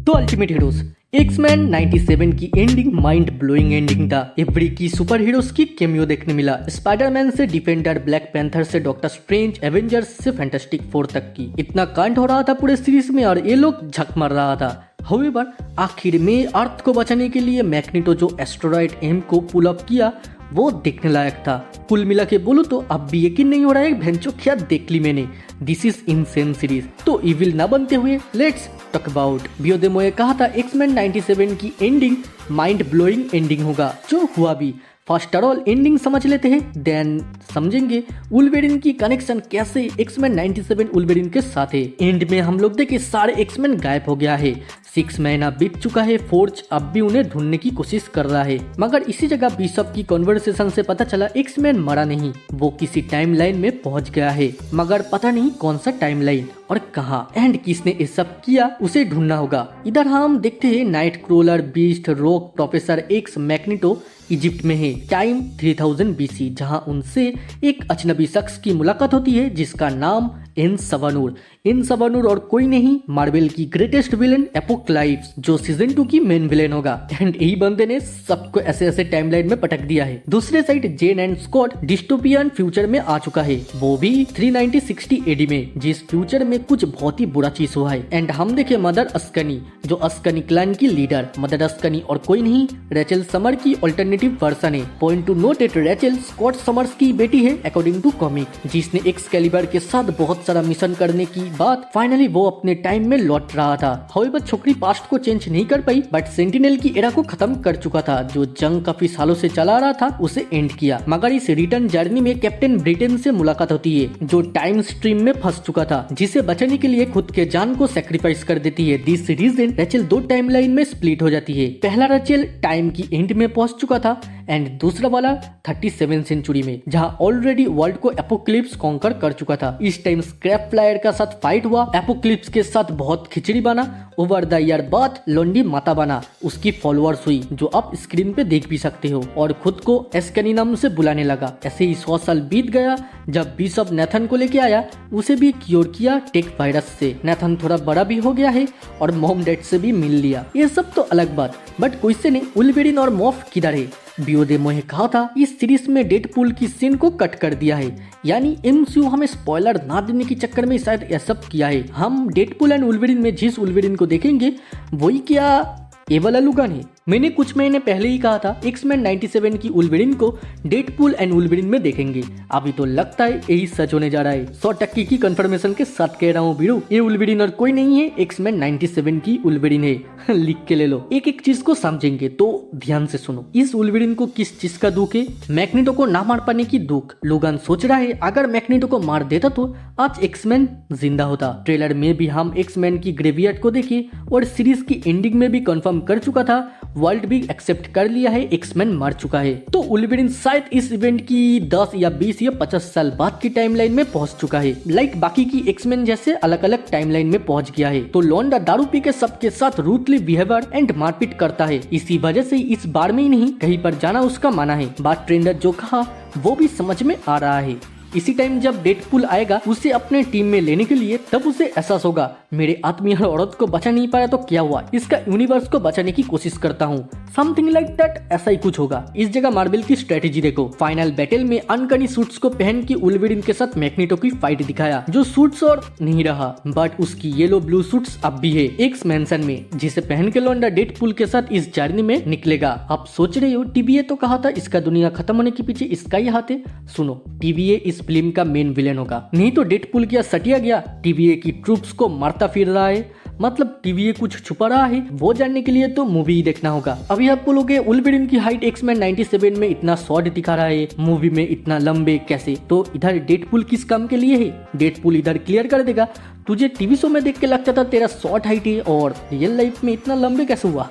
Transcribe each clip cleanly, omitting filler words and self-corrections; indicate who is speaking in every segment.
Speaker 1: तो ultimate heroes X Men 97 की ending mind blowing ending था। एवरी की सुपर हीरोज की कैमियो देखने मिला, स्पाइडरमैन से डिफेंडर, ब्लैक पैंथर से डॉक्टर स्ट्रेंज, एवेंजर्स से फैंटास्टिक फोर तक की। इतना कांड हो रहा था पूरे सीरीज में और ये लोग झक मर रहा था। हाउएवर आखिर में अर्थ को बचाने के लिए मैग्नेटो जो एस्टेरॉयड एम को पुल अप किया वो देखने लायक था। कुल मिला के बोलो तो अब भी यकीन नहीं हो रहा है भेंचो क्या देख ली मैंने। This is insane series. तो इविल ना बनते हुए लेट्स टॉक अबाउट। बियोदेमोए कहा था एक्समैन 97 की एंडिंग माइंड ब्लोइंग एंडिंग होगा, जो हुआ भी। फर्स्ट ऑल एंडिंग समझ लेते हैं, देन समझेंगे वुल्वरीन की कनेक्शन कैसे एक्समैन 97 वुल्वरीन के साथ है। एंड में हम लोग देखे सारे एक्समैन गायब हो गया है। 6 महीना बीत चुका है, फोर्ज अब भी उन्हें ढूंढने की कोशिश कर रहा है। मगर इसी जगह बिशप की कॉन्वर्सेशन से पता चला एक्समैन मरा नहीं, वो किसी टाइमलाइन में पहुंच गया है। मगर पता नहीं कौन सा टाइमलाइन और कहां एंड किसने ये सब किया उसे ढूंढना होगा। इधर हम देखते हैं night crawler, beast, rock, professor x, magneto Egypt में है। टाइम 3000 BC, जहां उनसे एक अजनबी शख्स की मुलाकात होती है जिसका नाम एन सवानूर और कोई नहीं मार्वल की ग्रेटेस्ट विलेन एपोक्लाइप्स, जो सीजन 2 की मेन विलेन होगा। एंड यही बंदे ने सबको ऐसे ऐसे टाइमलाइन में पटक दिया है। दूसरे side Jean and Scott dystopian future में आ चुका है, वो भी 390-60 AD में, जिस फ्यूचर में कुछ बहुत ही बुरा चीज हुआ है। एंड हम देखे मदर अस्कनी, जो अस्कनी क्लैन की लीडर। मदर अस्कनी और कोई नहीं रेचल समर की ऑल्टरनेटिव वर्सन है। Point to note it, Rachel Scott Summers की बेटी है अकॉर्डिंग टू कॉमिक, जिसने एक्सकैलिबर के साथ बहुत सारा मिशन करने की बाद फाइनली वो अपने टाइम में लौट रहा था। हाउएवर छोकरी पास्ट को चेंज नहीं कर पाई, बट सेंटिनल की एरा को खत्म कर चुका था। जो जंग काफी सालों से चला रहा था उसे एंड किया। मगर इस रिटर्न जर्नी में कैप्टन ब्रिटेन से मुलाकात होती है, जो टाइम स्ट्रीम में फंस चुका था, जिसे बचाने के लिए खुद के जान को सेक्रीफाइस कर देती है। दिस रीजन रेचल 2 टाइमलाइन में स्प्लिट हो जाती है। पहला रेचल टाइम की एंड में पहुंच चुका था एंड दूसरा वाला 37 सेंचुरी में, जहां ऑलरेडी वर्ल्ड को एपोक्लिप्स कॉन्कर कर चुका था। इस टाइम स्क्रैप फ्लायर का साथ फाइट हुआ, एपोक्लिप्स के साथ बहुत खिचड़ी बना। ओवर द ईयर बाद लोंडी माता बना, उसकी फॉलोअर्स हुई, जो आप स्क्रीन पे देख भी सकते हो, और खुद को एस्कनी नाम से बुलाने लगा। ऐसे ही 100 साल बीत गया जब बिशप नेथन को लेके आया, उसे भी क्योर किया टेक वायरस से। नेथन थोड़ा बड़ा भी हो गया है और मॉम डैड से भी मिल लिया। ये सब तो अलग बात, बट क्वेश्चन है वुल्वरीन और मॉफ किधर है। बियोदेमोए कहा था इस सीरीज में डेडपूल की सीन को कट कर दिया है, यानी MCU हमें स्पॉइलर ना देने के चक्कर में शायद यह सब किया है। हम डेडपूल एंड वुल्वरीन में जिस वुल्वरीन को देखेंगे वही क्या ये वाला लुगान है। मैंने कुछ महीने पहले ही कहा था एक्समैन 97 की वुल्वरीन को डेडपूल एंड वुल्वरीन में देखेंगे। अभी तो लगता है यही सच होने जा रहा है। 100% की कंफर्मेशन के साथ कह रहा हूँ बीरू, ये वुल्वरीन और कोई नहीं है, एक्समैन 97 की वुल्वरीन है। लिख के ले लो, एक एक चीज को समझेंगे तो ध्यान से सुनो। इस वुल्वरीन को किस चीज का दुख है? मैग्नेटो को ना मार पाने की दुख। लोगान सोच रहा है अगर मैग्नेटो को मार देता तो आज एक्समैन जिंदा होता। ट्रेलर में भी हम एक्समैन की ग्रेवयार्ड को देखे और सीरीज की एंडिंग में भी कंफर्म कर चुका था, वर्ल्ड भी एक्सेप्ट कर लिया है एक्समैन मर चुका है। तो वुल्वरीन शायद इस इवेंट की 10 या 20 या 50 साल बाद की टाइमलाइन में पहुंच चुका है, लाइक बाकी की एक्समैन जैसे अलग अलग टाइमलाइन में पहुंच गया है। तो लौंडा दारू पी के सबके साथ रूथली बिहेवियर एंड मारपीट करता है। इसी वजह से इस बार में ही नहीं कहीं पर जाना उसका माना है। बात ट्रेंडर जो कहा वो भी समझ में आ रहा है। इसी टाइम जब डेडपूल आएगा उसे अपने टीम में लेने के लिए, तब उसे एहसास होगा मेरे आदमी और औरत को बचा नहीं पाया तो क्या हुआ, इसका यूनिवर्स को बचाने की कोशिश करता हूँ। समथिंग लाइक दैट, ऐसा ही कुछ होगा। इस जगह मार्वल की स्ट्रेटेजी देखो। फाइनल बैटल में अनकनी सूट्स को पहन के वुल्वरीन के साथ मैग्नेटो की फाइट दिखाया, जो सूट्स और नहीं रहा बट उसकी येलो ब्लू सूट्स अब भी है एक्स मैंसन में, जिसे पहन के लौंडा डेडपूल के साथ इस जर्नी में निकलेगा। आप सोच रहे हो TVA तो कहा था इसका दुनिया खत्म होने के पीछे इसका ही हाथ है। सुनो, TVA इस फिल्म का मेन विलेन होगा, नहीं तो डेडपूल क्या सटिया गया TVA की ट्रूप्स को मारता फिर रहा है, मतलब TVA कुछ छुपा रहा है। वो जानने के लिए तो मूवी ही देखना होगा। अभी आप बोलोगे वुल्वरीन की हाइट एक्समैन 97 में इतना शॉर्ट दिखा रहा है, मूवी में इतना लंबे कैसे? तो इधर डेडपूल किस काम के लिए है? डेडपूल इधर क्लियर कर देगा। तुझे TV शो में देख के लगता था तेरा शॉर्ट हाइट है और रियल लाइफ में इतना लंबे कैसे हुआ?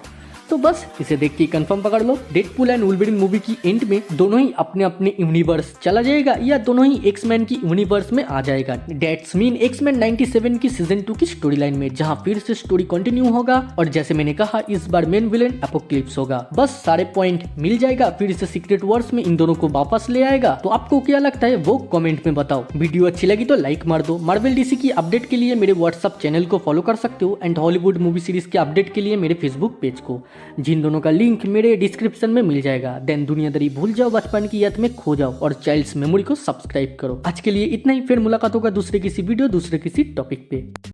Speaker 1: तो बस इसे देख के कंफर्म पकड़ लो, डेडपूल एंड वुल्वरीन मूवी की एंड में दोनों ही अपने अपने यूनिवर्स चला जाएगा या दोनों ही एक्समैन की यूनिवर्स में आ जाएगा। डेट्स मीन एक्समैन 97 की सीजन 2 की स्टोरी लाइन में, जहां फिर से स्टोरी कंटिन्यू होगा और जैसे मैंने कहा इस बार मेन विलेन एपोक्लिप्स होगा। बस सारे पॉइंट मिल जाएगा, फिर से सीक्रेट वॉर्स में इन दोनों को वापस ले आएगा। तो आपको क्या लगता है वो कमेंट में बताओ। वीडियो अच्छी लगी तो लाइक मार दो। मार्वल डीसी की अपडेट के लिए मेरे व्हाट्सएप चैनल को फॉलो कर सकते हो एंड हॉलीवुड मूवी सीरीज के अपडेट के लिए मेरे फेसबुक पेज को, जिन दोनों का लिंक मेरे डिस्क्रिप्शन में मिल जाएगा। देन दुनियादारी भूल जाओ, बचपन की याद में खो जाओ और चाइल्ड्स मेमोरी को सब्सक्राइब करो। आज के लिए इतना ही, फिर मुलाकात होगा दूसरे किसी वीडियो दूसरे किसी टॉपिक पे।